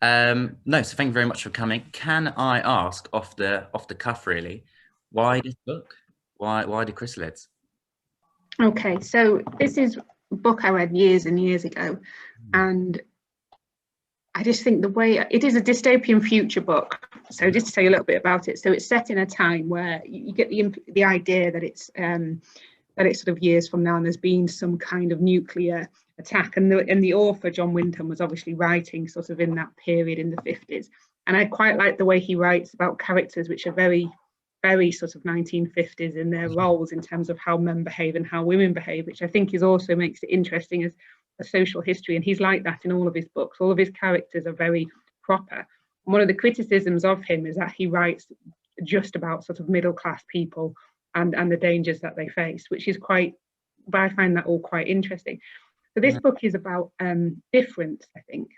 No, so thank you very much for coming. Can I ask off the cuff really, why this book? Why the Chrysalids? Okay, so this is a book I read years and years ago, and I just think the way it is a dystopian future book. So just to tell you a little bit about it, so it's set in a time where you get the idea that it's sort of years from now, and there's been some kind of nuclear attack, and the author John Wyndham was obviously writing sort of in that period in the 50s, and I quite like the way he writes about characters which are very sort of 1950s in their roles in terms of how men behave and how women behave, which I think is also makes it interesting as a social history. And he's like that in all of his books. All of his characters are very proper. And one of the criticisms of him is that he writes just about sort of middle class people and the dangers that they face, which is quite, but I find that all quite interesting. So this book is about difference, I think,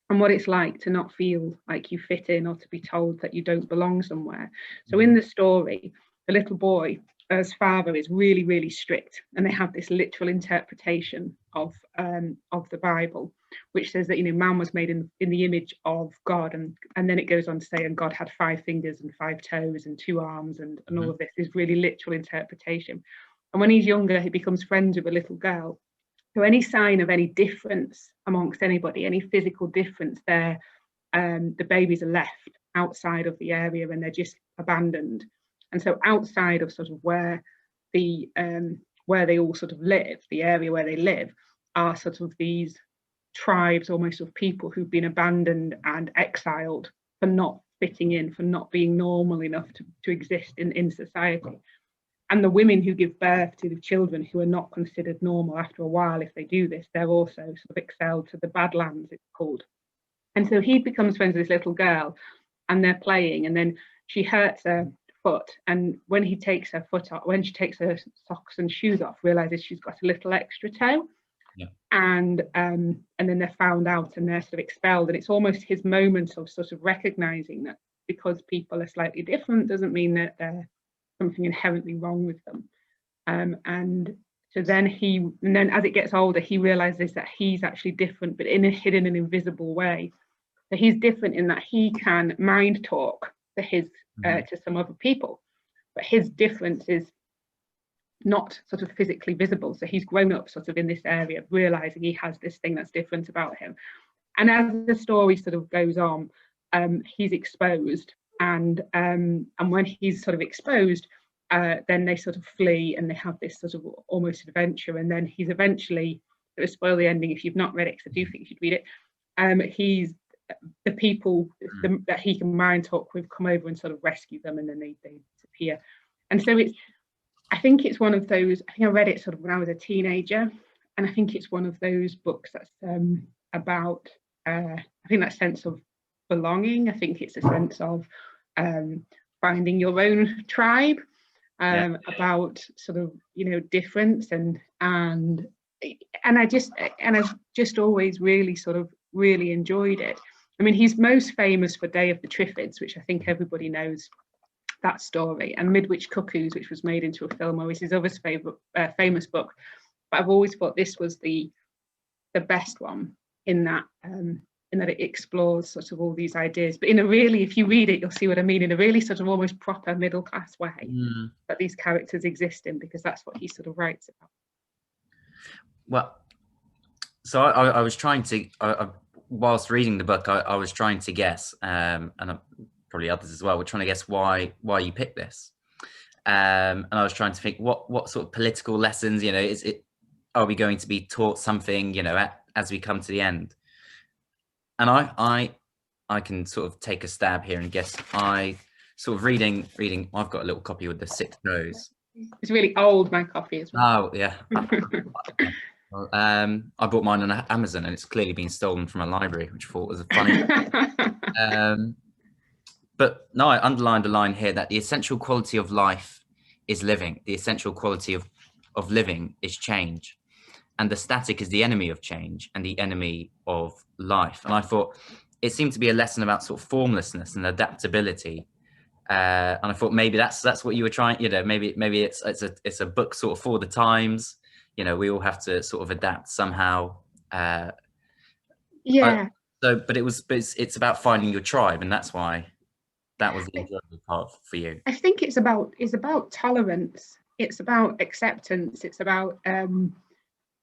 and what it's like to not feel like you fit in or to be told that you don't belong somewhere. So in the story, the little boy, his father is really, really strict, and they have this literal interpretation of the Bible, which says that man was made in the image of God, and then it goes on to say, and God had 5 fingers and 5 toes and 2 arms, and all of this is really literal interpretation. And when he's younger, he becomes friends with a little girl. So any sign of any difference amongst anybody, any physical difference there, the babies are left outside of the area and they're just abandoned. And so outside of sort of where they all sort of live, the area where they live, are sort of these tribes almost of people who've been abandoned and exiled for not fitting in, for not being normal enough to exist in society. And the women who give birth to the children who are not considered normal after a while, if they do this, they're also sort of expelled to the Badlands, it's called. And so he becomes friends with this little girl, and they're playing, and then she hurts her foot. And when he takes her foot off, when she takes her socks and shoes off, realizes she's got a little extra toe. Yeah. And then they're found out and they're sort of expelled. And it's almost his moment of sort of recognizing that because people are slightly different doesn't mean that they're something inherently wrong with them. And so then as it gets older, he realizes that he's actually different, but in a hidden and invisible way. So he's different in that he can mind talk to some other people, but his difference is not sort of physically visible. So he's grown up sort of in this area, realizing he has this thing that's different about him. And as the story sort of goes on, he's exposed. And when he's sort of exposed, then they sort of flee and they have this sort of almost adventure. And then he's eventually, it will spoil the ending if you've not read it, because I do think you should read it. He's the people that he can mind talk with come over and sort of rescue them, and then they disappear. And so I think it's one of those, I think I read it sort of when I was a teenager, and I think it's one of those books that's about, I think that sense of belonging. I think it's a sense of finding your own tribe, about sort of difference, and I've just always really sort of really enjoyed it. I mean, he's most famous for Day of the Triffids, which I think everybody knows that story, and Midwich Cuckoos, which was made into a film, or is his other famous book. But I've always thought this was the best one in that it explores sort of all these ideas, but in a really, if you read it, you'll see what I mean, in a really sort of almost proper middle class way that these characters exist in, because that's what he sort of writes about. Well, so I was trying to, whilst reading the book, I was trying to guess, and probably others as well, were trying to guess why you picked this. And I was trying to think what sort of political lessons, are we going to be taught something, as we come to the end? And I can sort of take a stab here and guess. I sort of reading. I've got a little copy with the 6 toes. It's really old, my copy as well. Oh yeah. I bought mine on Amazon, and it's clearly been stolen from a library, which I thought was funny. But no, I underlined a line here that the essential quality of life is living. The essential quality of living is change. And the static is the enemy of change and the enemy of life. And I thought it seemed to be a lesson about sort of formlessness and adaptability. And I thought maybe that's what you were trying, maybe it's a book sort of for the times. We all have to sort of adapt somehow. Yeah. So, but it's about finding your tribe, and that's why that was the enjoyable part for you. I think it's about tolerance. It's about acceptance. It's about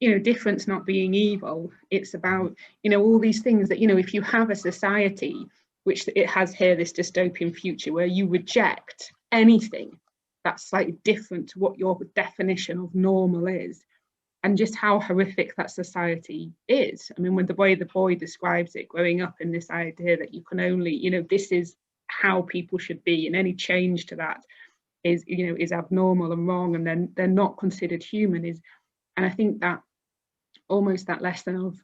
difference not being evil. It's about all these things that if you have a society which it has here, this dystopian future where you reject anything that's slightly different to what your definition of normal is, and just how horrific that society is. I mean, when the way the boy describes it, growing up in this idea that you can only, this is how people should be, and any change to that is abnormal and wrong, and then they're not considered human. And I think that almost that lesson of,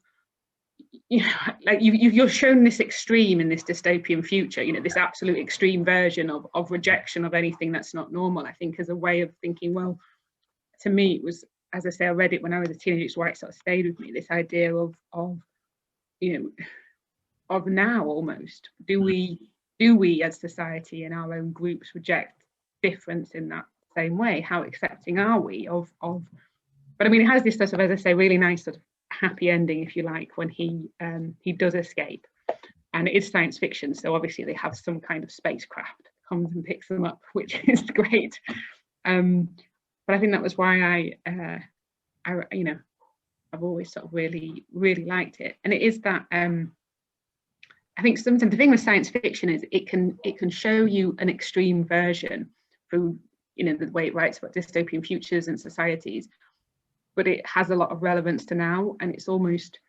like you're shown this extreme in this dystopian future, this absolute extreme version of rejection of anything that's not normal, I think, as a way of thinking, well, to me, it was, as I say, I read it when I was a teenager, it's why it sort of stayed with me, this idea of now almost, do we as society in our own groups reject difference in that same way? How accepting are we of but I mean, it has this sort of, as I say, really nice sort of happy ending, if you like, when he does escape, and it is science fiction, so obviously they have some kind of spacecraft that comes and picks them up, which is great. But I think that was why I've always sort of really liked it. And it is that I think sometimes the thing with science fiction is it can show you an extreme version through the way it writes about dystopian futures and societies, but it has a lot of relevance to now, and it's almost,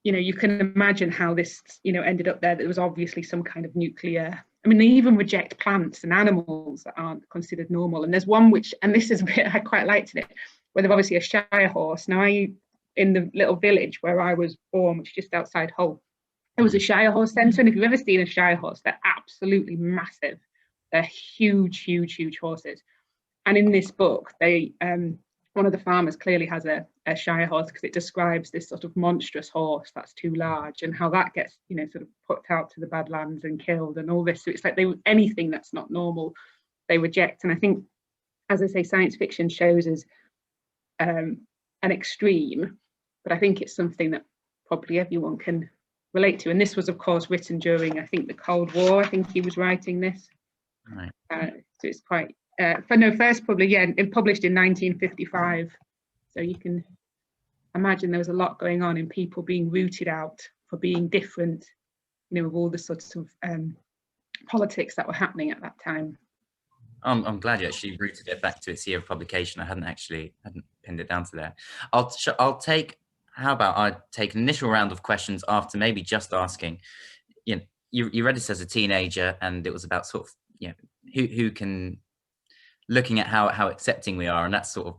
you can imagine how this ended up there. There was obviously some kind of nuclear, I mean, they even reject plants and animals that aren't considered normal. And there's one which, and this is a bit I quite liked it, where there's obviously a shire horse. Now, in the little village where I was born, which is just outside Hull, there was a shire horse centre. And if you've ever seen a shire horse, they're absolutely massive. They're huge horses. And in this book, they one of the farmers clearly has a shire horse, because it describes this sort of monstrous horse that's too large, and how that gets sort of put out to the Badlands and killed and all this. So it's like anything that's not normal they reject. And I think, as I say, science fiction shows us an extreme, but I think it's something that probably everyone can relate to. And this was, of course, written during, I think, the Cold War. I think he was writing this. Right. So it's quite first published in 1955. So you can imagine there was a lot going on in people being rooted out for being different, with all the sorts of politics that were happening at that time. I'm glad you actually rooted it back to its year of publication. I hadn't pinned it down to there. How about I take an initial round of questions after maybe just asking, you read this as a teenager, and it was about sort of, who can, looking at how accepting we are, and that's sort of,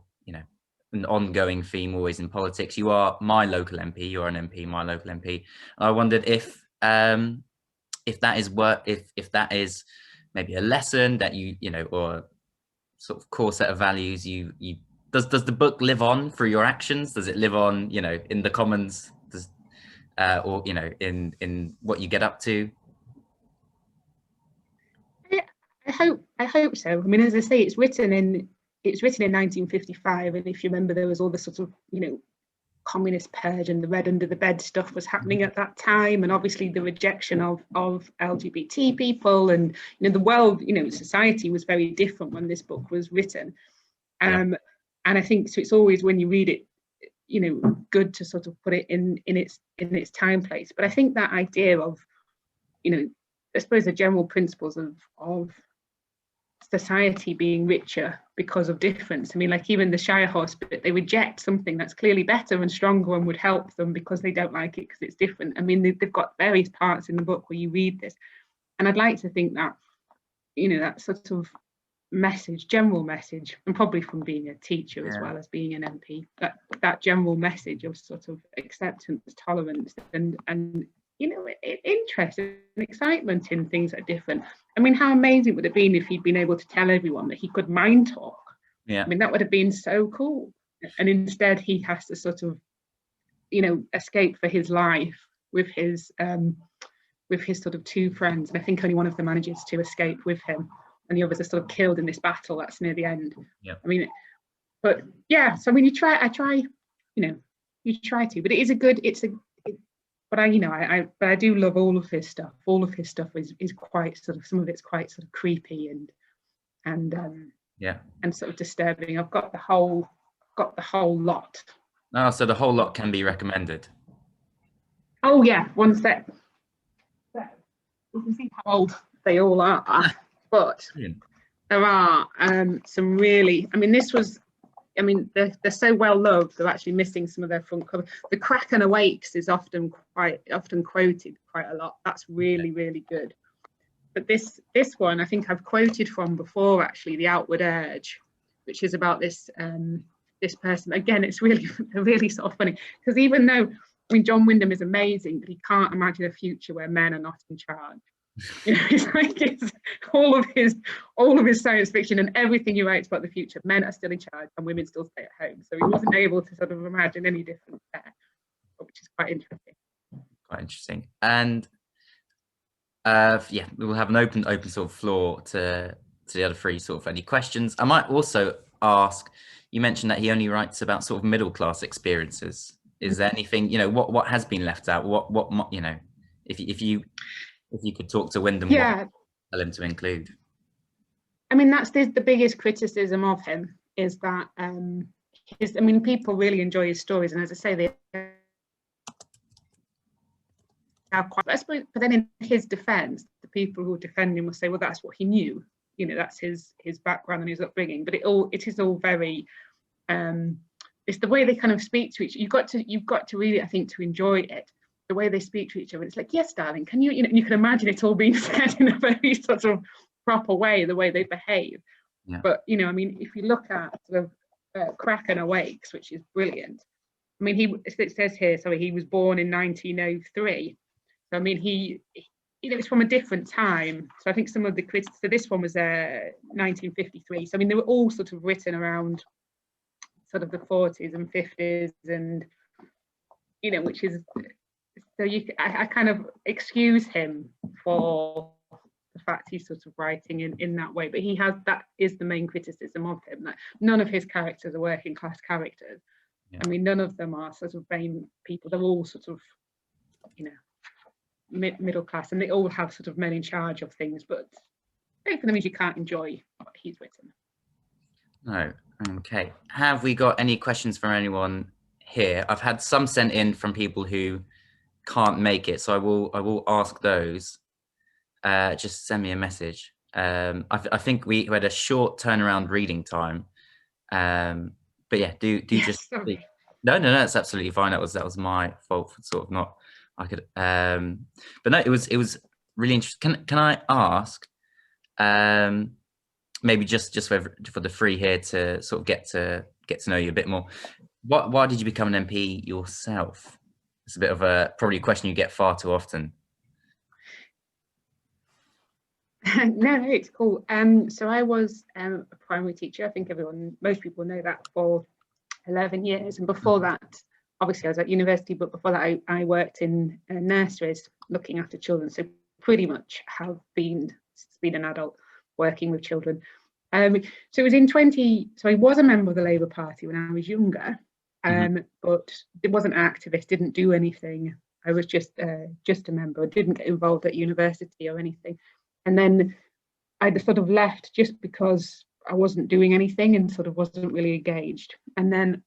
an ongoing theme always in politics. You are my local MP, you're an MP, my local MP. I wondered if that is maybe a lesson that or sort of core set of values does the book live on through your actions? Does it live on, in the Commons, or in what you get up to? I hope so. I mean, as I say, it's written in 1955, and if you remember, there was all the sort of communist purge and the red under the bed stuff was happening at that time, and obviously the rejection of LGBT people, and the world, society was very different when this book was written. And I think so. It's always, when you read it, good to sort of put it in its time place. But I think that idea of, I suppose, the general principles of society being richer because of difference. I mean, like even the shire horse bit, they reject something that's clearly better and stronger and would help them because they don't like it because it's different. I mean, they've got various parts in the book where you read this, and I'd like to think that, that sort of message, general message, and probably from being a teacher as well as being an MP, that general message of sort of acceptance, tolerance, and interest and excitement in things that are different. I mean, how amazing would it have been if he'd been able to tell everyone that he could mind talk? Yeah. I mean, that would have been so cool. And instead he has to sort of, escape for his life with his sort of two friends. And I think only one of them manages to escape with him, and the others are sort of killed in this battle that's near the end. Yeah. I mean, but yeah, so I mean, you try to, but it is but I do love all of his stuff. All of his stuff is quite sort of, some of it's quite sort of creepy and Yeah. and sort of disturbing. I've got the whole lot. Oh, so the whole lot can be recommended. Oh yeah, one sec. So you can see how old they all are, but Brilliant. there are some really. I mean, they're so well loved. They're actually missing some of their front cover. The Kraken Awakes is often quoted quite a lot. That's really, really good. But this one, I think I've quoted from before, actually, The Outward Urge, which is about this this person. Again, it's really really sort of funny, because even though, I mean, John Wyndham is amazing, but he can't imagine a future where men are not in charge. It's like all of his science fiction and everything he writes about the future, men are still in charge and women still stay at home. So he wasn't able to sort of imagine any difference there, which is quite interesting. Quite interesting. And yeah, we will have an open sort of floor to the other three, sort of any questions. I might also ask, you mentioned that he only writes about sort of middle class experiences. Is there anything, what has been left out? What if you could talk to Wyndham, what tell him to include? I mean, that's the biggest criticism of him, is that people really enjoy his stories, and as I say, they are quite, I suppose, but then in his defense, the people who defend him will say, well, that's what he knew, that's his background and his upbringing. But it is all very it's the way they kind of speak to each other. You've got to really, I think, to enjoy it, the way they speak to each other. It's like, yes, darling, can you can imagine it all being said in a very sort of proper way, the way they behave. Yeah. But I mean, if you look at sort of Kraken Awakes, which is brilliant. I mean, it says here, sorry, he was born in 1903. So I mean, it's from a different time. So I think some of the critics, so this one was 1953. So I mean, they were all sort of written around sort of the 40s and 50s, and which is, so I kind of excuse him for the fact he's sort of writing in that way. But that is the main criticism of him, that none of his characters are working class characters. Yeah. I mean, none of them are sort of vain people. They're all sort of middle class, and they all have sort of men in charge of things, but for them means you can't enjoy what he's written. No. Okay. Have we got any questions from anyone here? I've had some sent in from people who can't make it, so I will ask those. Just send me a message. I think we had a short turnaround reading time, but yeah, do just speak. No, that's absolutely fine. That was my fault for sort of not. I could, but no, it was really interesting. Can I ask, maybe just for the three here to sort of get to know you a bit more. Why did you become an MP yourself? It's a bit of probably a question you get far too often. No, it's cool. So I was a primary teacher. I think most people know that, for 11 years. And before that, obviously I was at university, but before that I worked in nurseries looking after children. So pretty much have been an adult working with children. So it was so I was a member of the Labour Party when I was younger, but it wasn't activist, didn't do anything. I was just a member, didn't get involved at university or anything. And then I sort of left just because I wasn't doing anything and sort of wasn't really engaged. And then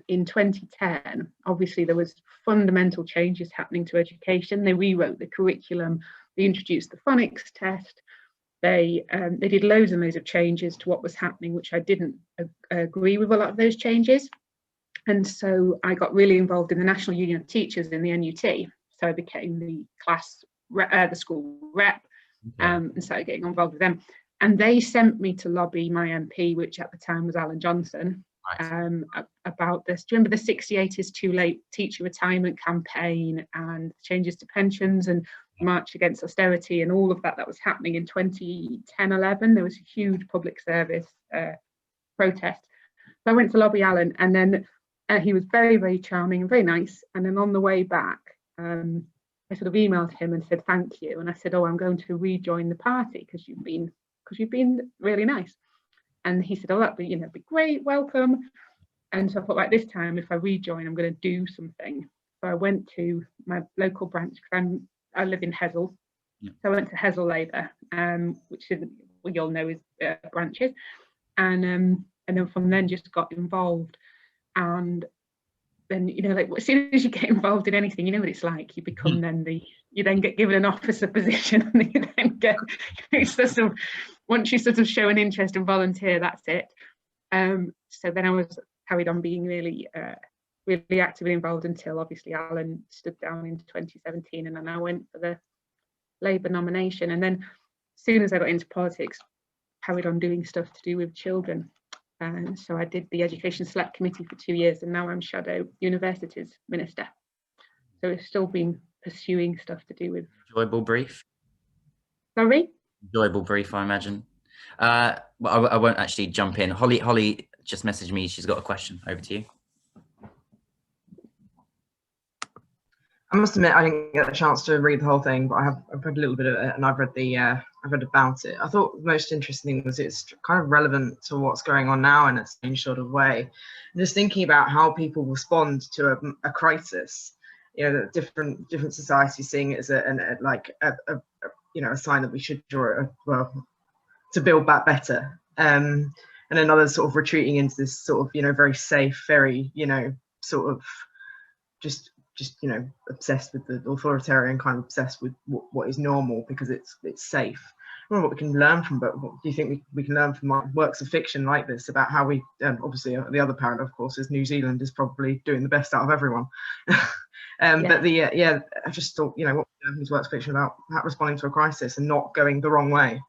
in 2010, obviously there was fundamental changes happening to education. They rewrote the curriculum, they introduced the phonics test, they did loads and loads of changes to what was happening, which I didn't agree with a lot of those changes. And so I got really involved in the National Union of Teachers in the NUT. So I became the school rep, and started getting involved with them. And they sent me to lobby my MP, which at the time was Alan Johnson, about this. Do you remember the 68 is too late teacher retirement campaign and changes to pensions and march against austerity and all of that was happening in 2010-11? There was a huge public service protest. So I went to lobby Alan, and then he was very, very charming and very nice. And then on the way back, I sort of emailed him and said, thank you. And I said, oh, I'm going to rejoin the party because you've been really nice. And he said, oh, that'd be great, welcome. And so I thought, right, this time if I rejoin, I'm going to do something. So I went to my local branch because I live in Hessle. Yeah. So I went to Hessle Labour, which is, what you'll know is branches, and then from then just got involved. And then, you know, like as soon as you get involved in anything, you know what it's like. You become you then get given an officer position, and you then get once you sort of show an interest and volunteer, that's it. So then I was carried on being really actively involved until obviously Alan stood down in 2017, and then I went for the Labour nomination. And then as soon as I got into politics, carried on doing stuff to do with children. And so I did the Education Select Committee for 2 years, and now I'm Shadow Universities Minister. So I've still been pursuing stuff to do with... Enjoyable brief? Sorry? Enjoyable brief, I imagine. Well, I won't actually jump in. Holly just messaged me. She's got a question. Over to you. I must admit, I didn't get a chance to read the whole thing, but I've read a little bit of it, and I've read about it. I thought the most interesting thing was it's kind of relevant to what's going on now in a strange sort of way. And just thinking about how people respond to a crisis, you know, that different societies seeing it as a sign that we should to build back better, and another sort of retreating into this sort of, you know, very safe, very, you know, sort of just you know, obsessed with the authoritarian, kind of obsessed with what is normal because it's safe. I don't know what we can learn from, but what do you think we can learn from works of fiction like this about how we, obviously the other parent, of course, is New Zealand is probably doing the best out of everyone. But I just thought, you know, what these works of fiction about responding to a crisis and not going the wrong way.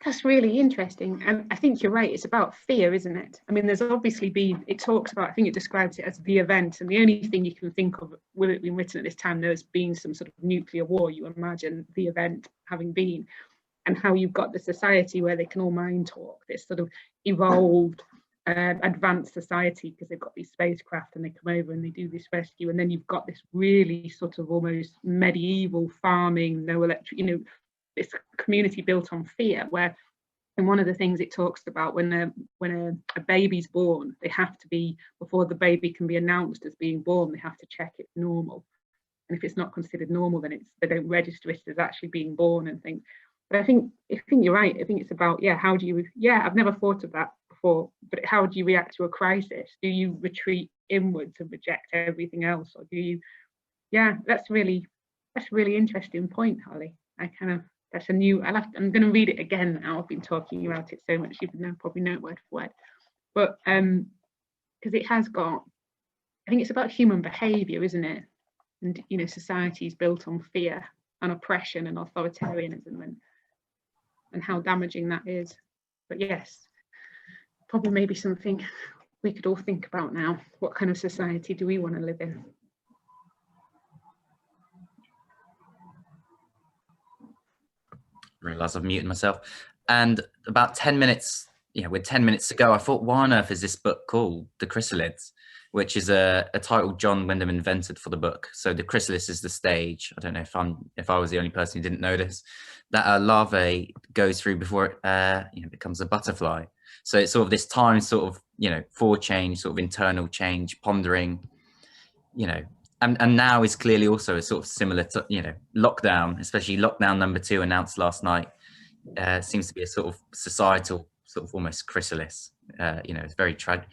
That's really interesting. And I think you're right, it's about fear, isn't it? I mean, there's obviously been, it talks about, I think it describes it as the event, and the only thing you can think of with it being written at this time, there's been some sort of nuclear war. You imagine the event having been, and how you've got the society where they can all mind talk, this sort of evolved, advanced society, because they've got these spacecraft and they come over and they do this rescue, and then you've got this really sort of almost medieval farming, no electric, you know, this community built on fear, where, and one of the things it talks about, when a baby's born, they have to be, before the baby can be announced as being born, they have to check it's normal, and if it's not considered normal, then they don't register it as actually being born and things. But I think you're right. I think it's about, how do you, I've never thought of that before, but how do you react to a crisis? Do you retreat inwards and reject everything else, or do you, that's a really interesting point, Holly. That's a new, I'm going to read it again now. I've been talking about it so much, you now probably know it word for word. But because it has got, I think it's about human behaviour, isn't it? And, you know, society is built on fear and oppression and authoritarianism, and how damaging that is. But yes, probably maybe something we could all think about now. What kind of society do we want to live in? Realize I've muted myself. And about 10 minutes, with 10 minutes to go, I thought, why on earth is this book called The Chyrsalids, which is a title John Wyndham invented for the book. So the chrysalis is the stage. I don't know if I was the only person who didn't know this, that a larvae goes through before it becomes a butterfly. So it's sort of this time, sort of, for change, sort of internal change, pondering, and now is clearly also a sort of similar to, lockdown, especially lockdown number 2 announced last night, seems to be a sort of societal, sort of almost chrysalis. It's very tragic.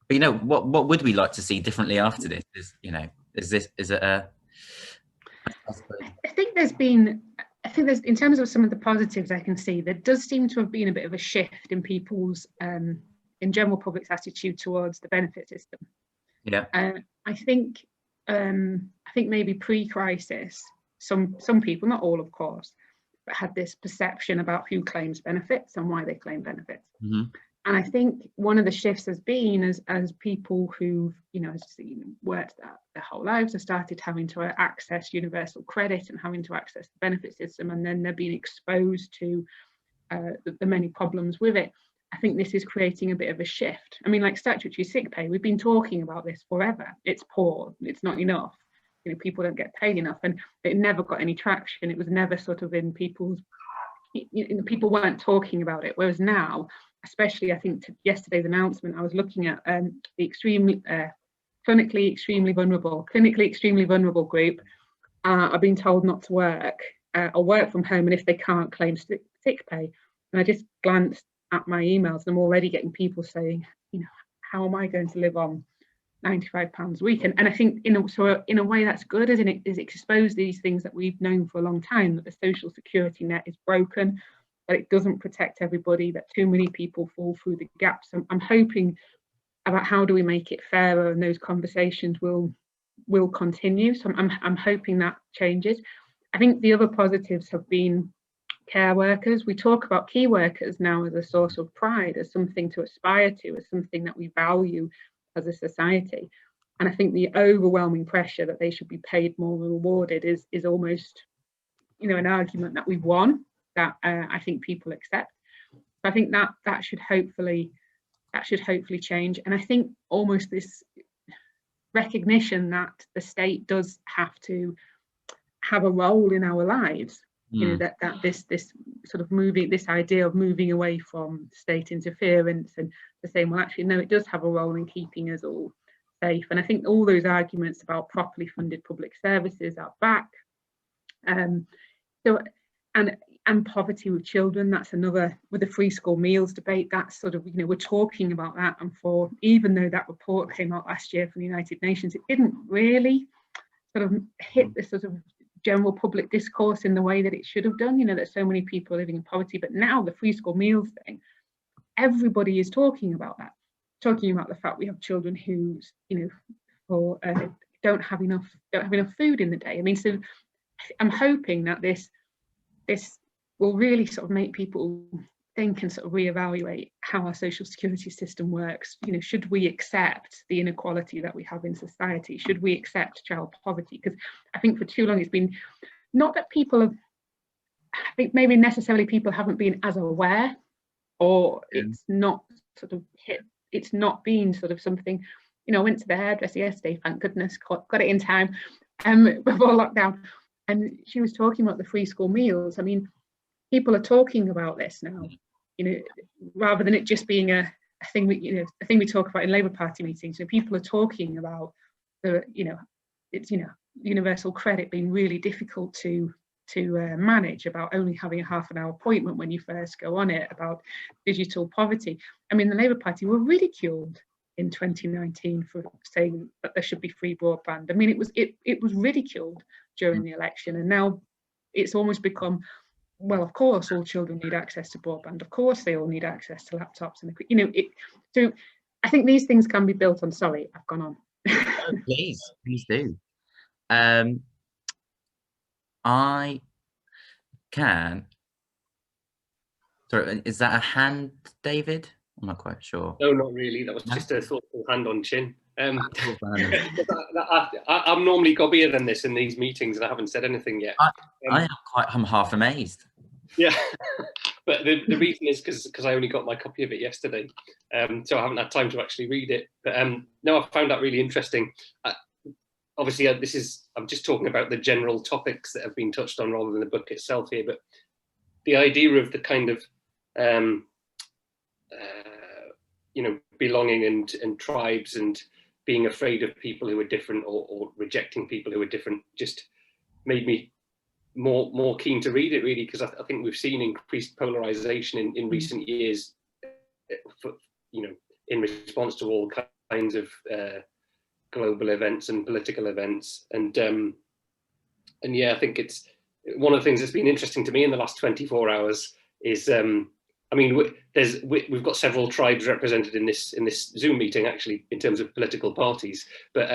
But what would we like to see differently after this? I think there's, in terms of some of the positives I can see, there does seem to have been a bit of a shift in people's, in general public's attitude towards the benefit system. Yeah. I think maybe pre-crisis, some people, not all of course, but had this perception about who claims benefits and why they claim benefits. Mm-hmm. And I think one of the shifts has been as people who've, worked their whole lives have started having to access universal credit and having to access the benefit system, and then they're being exposed to the many problems with it. I think this is creating a bit of a shift. I mean, like statutory sick pay, we've been talking about this forever. It's poor, it's not enough. People don't get paid enough, and it never got any traction. It was never sort of in people's, people weren't talking about it. Whereas now, especially I think yesterday's announcement, I was looking at the extreme clinically extremely vulnerable group are being told not to work or work from home, and if they can't, claim sick pay. And I just glanced at my emails, and I'm already getting people saying, you know, how am I going to live on £95 a week? And I think in a way that's good, isn't it? Is expose these things that we've known for a long time, that the social security net is broken, that it doesn't protect everybody, that too many people fall through the gaps. I'm hoping about how do we make it fairer, and those conversations will continue. So I'm hoping that changes. I think the other positives have been care workers. We talk about key workers now as a source of pride, as something to aspire to, as something that we value as a society. And I think the overwhelming pressure that they should be paid more and rewarded is almost, you know, an argument that we've won, that I think people accept. I think that should hopefully change. And I think almost this recognition that the state does have to have a role in our lives. You know, that this sort of this idea of moving away from state interference, and the saying, well, actually, no, it does have a role in keeping us all safe. And I think all those arguments about properly funded public services are back. So, and poverty with children, that's another, with the free school meals debate, that's sort of, you know, we're talking about that. And for, even though that report came out last year from the United Nations, it didn't really sort of hit the sort of general public discourse in the way that it should have done. You know, there's so many people living in poverty, but now the free school meals thing, everybody is talking about that, talking about the fact we have children who, you know, don't have enough food in the day. I mean, so I'm hoping that this will really sort of make people think and sort of reevaluate how our social security system works. You know, should we accept the inequality that we have in society? Should we accept child poverty? Because I think for too long it's been, not that people have, I think maybe necessarily people haven't been as aware, or it's not sort of hit, it's not been sort of something, you know, I went to the hairdresser yesterday, thank goodness, got it in time before lockdown, and she was talking about the free school meals. I mean, people are talking about this now, you know, rather than it just being a thing we, you know, a thing we talk about in Labour Party meetings. So people are talking about the, you know, it's, you know, universal credit being really difficult to manage, about only having a half-an-hour appointment when you first go on it, about digital poverty. I mean, the Labour Party were ridiculed in 2019 for saying that there should be free broadband. I mean, it was ridiculed during the election, and now it's almost become, well, of course, all children need access to broadband. Of course, they all need access to laptops, and, you know, so I think these things can be built on. Sorry, I've gone on. Oh, please do. I can. Sorry, is that a hand, David? I'm not quite sure. No, not really. That was just a thoughtful hand on chin. I'm I'm normally gobbier than this in these meetings, and I haven't said anything yet. I'm half amazed. Yeah, but the reason is because I only got my copy of it yesterday, so I haven't had time to actually read it. But no, I found that really interesting. Obviously, I'm just talking about the general topics that have been touched on rather than the book itself here. But the idea of the kind of you know, belonging and tribes and being afraid of people who are different, or rejecting people who are different, just made me more keen to read it, really, because I think we've seen increased polarization in recent years, you know, in response to all kinds of global events and political events. And yeah, I think it's one of the things that's been interesting to me in the last 24 hours is, I mean, we've got several tribes represented in this Zoom meeting, actually, in terms of political parties. But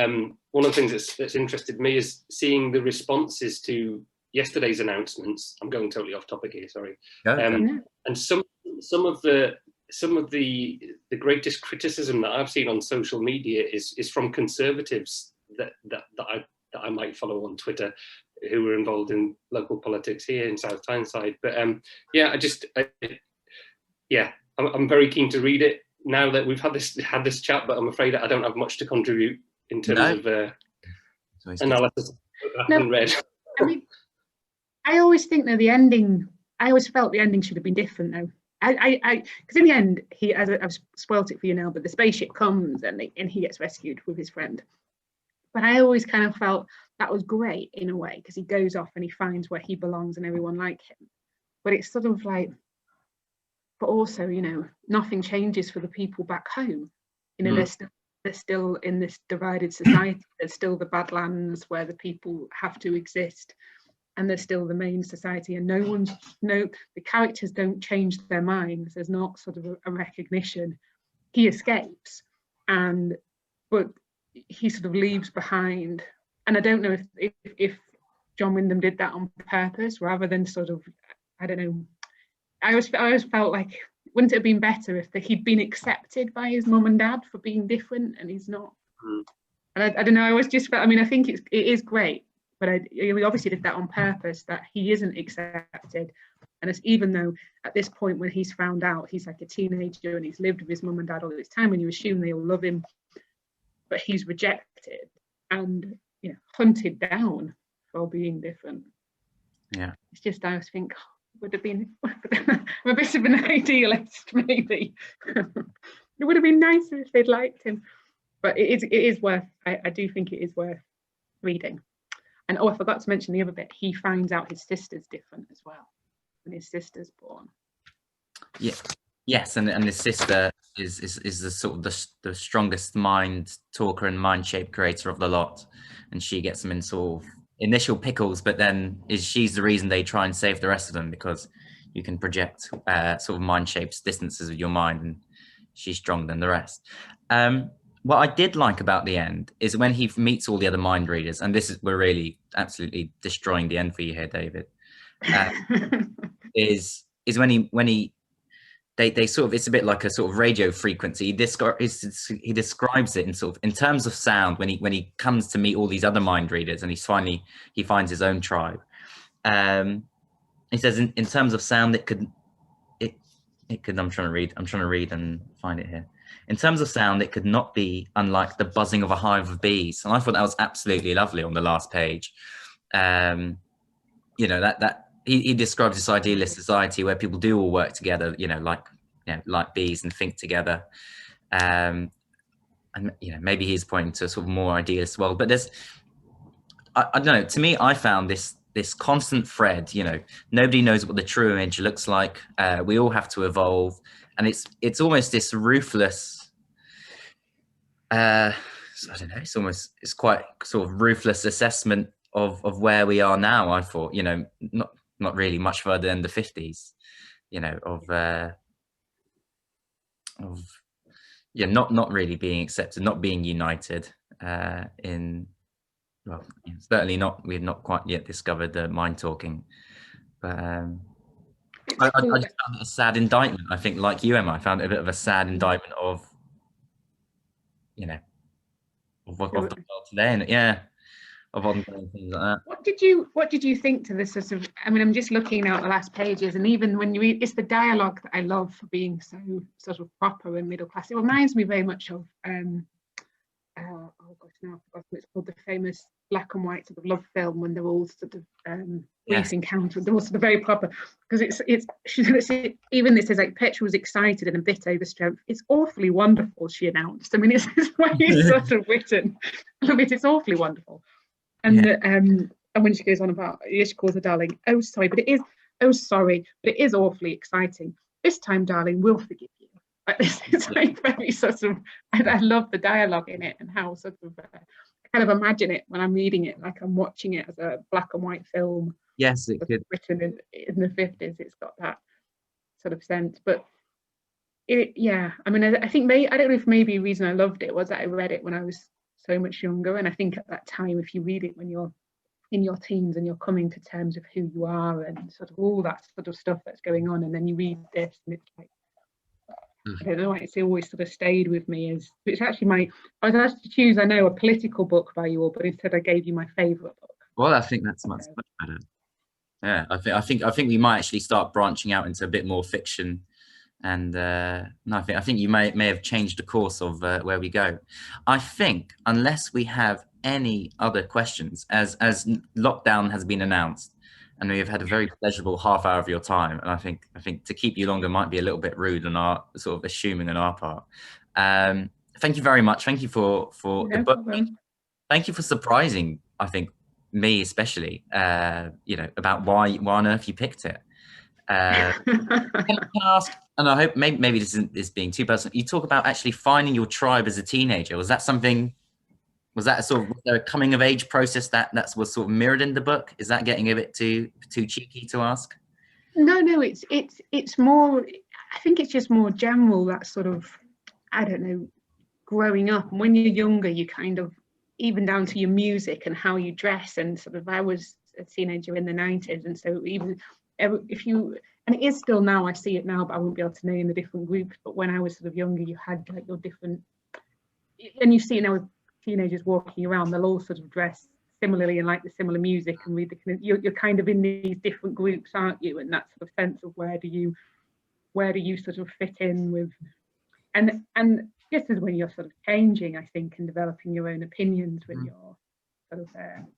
one of the things that's interested me is seeing the responses to yesterday's announcements. I'm going totally off topic here, sorry. And some of the greatest criticism that I've seen on social media is from conservatives that I might follow on Twitter, who were involved in local politics here in South Tyneside. But yeah, I'm very keen to read it now that we've had this chat, but I'm afraid I don't have much to contribute in terms of analysis. I haven't read. I mean, I always think that I always felt the ending should have been different, though. Because in the end, I've spoilt it for you now, but the spaceship comes and he gets rescued with his friend. But I always kind of felt that was great in a way, because he goes off and he finds where he belongs and everyone like him. But it's sort of like, but also, you know, nothing changes for the people back home. You know, they're still in this divided society. There's still the Badlands where the people have to exist, and there's still the main society, and the characters don't change their minds. There's not sort of a recognition. He escapes, but he sort of leaves behind, and I don't know if John Wyndham did that on purpose rather than sort of, I don't know. I always felt like, wouldn't it have been better if he'd been accepted by his mum and dad for being different, and he's not? And I don't know. I always just felt. I mean, I think it is great, but we obviously did that on purpose, that he isn't accepted. And it's, even though at this point when he's found out he's like a teenager and he's lived with his mum and dad all this time, and you assume they all love him, but he's rejected and, you know, hunted down for being different. Yeah, it's just, I always think, would have been, I'm a bit of an idealist maybe. It would have been nicer if they'd liked him, but it is worth, I do think it is worth reading. And I forgot to mention the other bit, he finds out his sister's different as well when his sister's born. Yeah, yes, and his sister is the sort of the strongest mind talker and mind shape creator of the lot, and she gets them in sort of initial pickles, but then she's the reason they try and save the rest of them, because you can project sort of mind shapes distances with your mind, and she's stronger than the rest. What I did like about the end is when he meets all the other mind readers, and we're really absolutely destroying the end for you here, David. Is when they sort of, it's a bit like a sort of radio frequency. He describes it in sort of in terms of sound when he comes to meet all these other mind readers, and he finds his own tribe. He says in terms of sound, it could I'm trying to read and find it here. In terms of sound, it could not be unlike the buzzing of a hive of bees. And I thought that was absolutely lovely on the last page. You know, that he describes this idealist society where people do all work together, you know, like bees, and think together. And, you know, maybe he's pointing to a sort of more idealist world, but I don't know, to me, I found this constant thread, you know, nobody knows what the true image looks like. We all have to evolve. And it's almost this ruthless, I don't know, it's quite sort of ruthless assessment of where we are now. I thought, you know, not really much further than the 50s, you know, not really being accepted, not being united certainly not, we've not quite yet discovered the mind talking, but I just found it a sad indictment. I think, like you, Emma, I found it a bit of a sad indictment of, you know, of the world today, and of ongoing things like that. What did you think to this sort of, I mean, I'm just looking now at the last pages, and even when you read, it's the dialogue that I love for being so sort of proper and middle class. It reminds me very much of oh gosh, now I've forgotten what it's called, the famous black and white sort of love film, when they're all sort of brief encounters. They're all sort of very proper, because even this is like, Petra was excited and a bit overstrength. It's awfully wonderful, she announced. I mean, it's the way it's sort of written. I love it. It's awfully wonderful. And and when she goes on about, she calls her darling, oh sorry, but it is awfully exciting. This time, darling, we'll forgive you. Like, this is like very sort of, I love the dialogue in it, and how sort of I kind of imagine it when I'm reading it, like I'm watching it as a black and white film. Yes, it could. Written in the 50s. It's got that sort of sense. But I mean, I think I don't know if maybe the reason I loved it was that I read it when I was so much younger, and I think at that time, if you read it when you're in your teens and you're coming to terms of who you are and sort of all that sort of stuff that's going on, and then you read this and it's like, I don't know, it's always sort of stayed with me. It's actually I was asked to choose, I know, a political book by you all, but instead I gave you my favourite book. Well, I think that's much better. Yeah, I think we might actually start branching out into a bit more fiction, and I think you may have changed the course of where we go. I think, unless we have any other questions, as lockdown has been announced, and we have had a very pleasurable half hour of your time, and I think to keep you longer might be a little bit rude on our sort of assuming on our part. Thank you very much. Thank you for the book. thank you for surprising, I think, me especially, about why on earth you picked it. Can I ask, and I hope maybe this isn't being too personal, you talk about actually finding your tribe as a teenager. Was that a sort of, was there a coming of age process that was sort of mirrored in the book? Is that getting a bit too cheeky to ask? No, it's more, I think it's just more general, that sort of, I don't know, growing up. And when you're younger, you kind of, even down to your music and how you dress, and sort of, I was a teenager in the 90s, and so even if you, and it is still now, I see it now, but I won't be able to name the different groups, but when I was sort of younger, you had like your different, and you see it now with teenagers walking around, they'll all sort of dress similarly and like the similar music, and read you're kind of in these different groups, aren't you? And that sort of sense of where do you sort of fit in with, and this is when you're sort of changing, I think, and developing your own opinions when you're sort of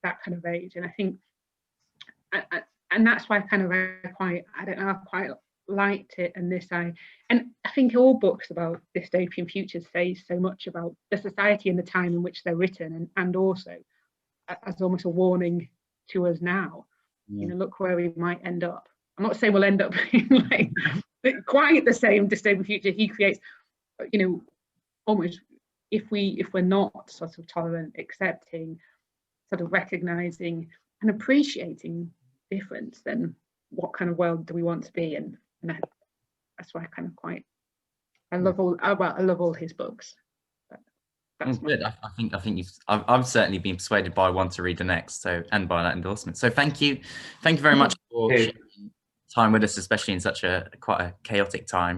that kind of age. And I think, and that's why I quite liked it. And I think all books about dystopian futures say so much about the society and the time in which they're written, and also as almost a warning to us now. Look where we might end up. I'm not saying we'll end up being like quite the same dystopian future he creates, almost if we're not sort of tolerant, accepting, sort of recognizing and appreciating difference, then what kind of world do we want to be? And that's why I love all his books. That's good. I think I've certainly been persuaded by one to read the next, so, and by that endorsement. So thank you very much for sharing time with us, especially in such quite a chaotic time.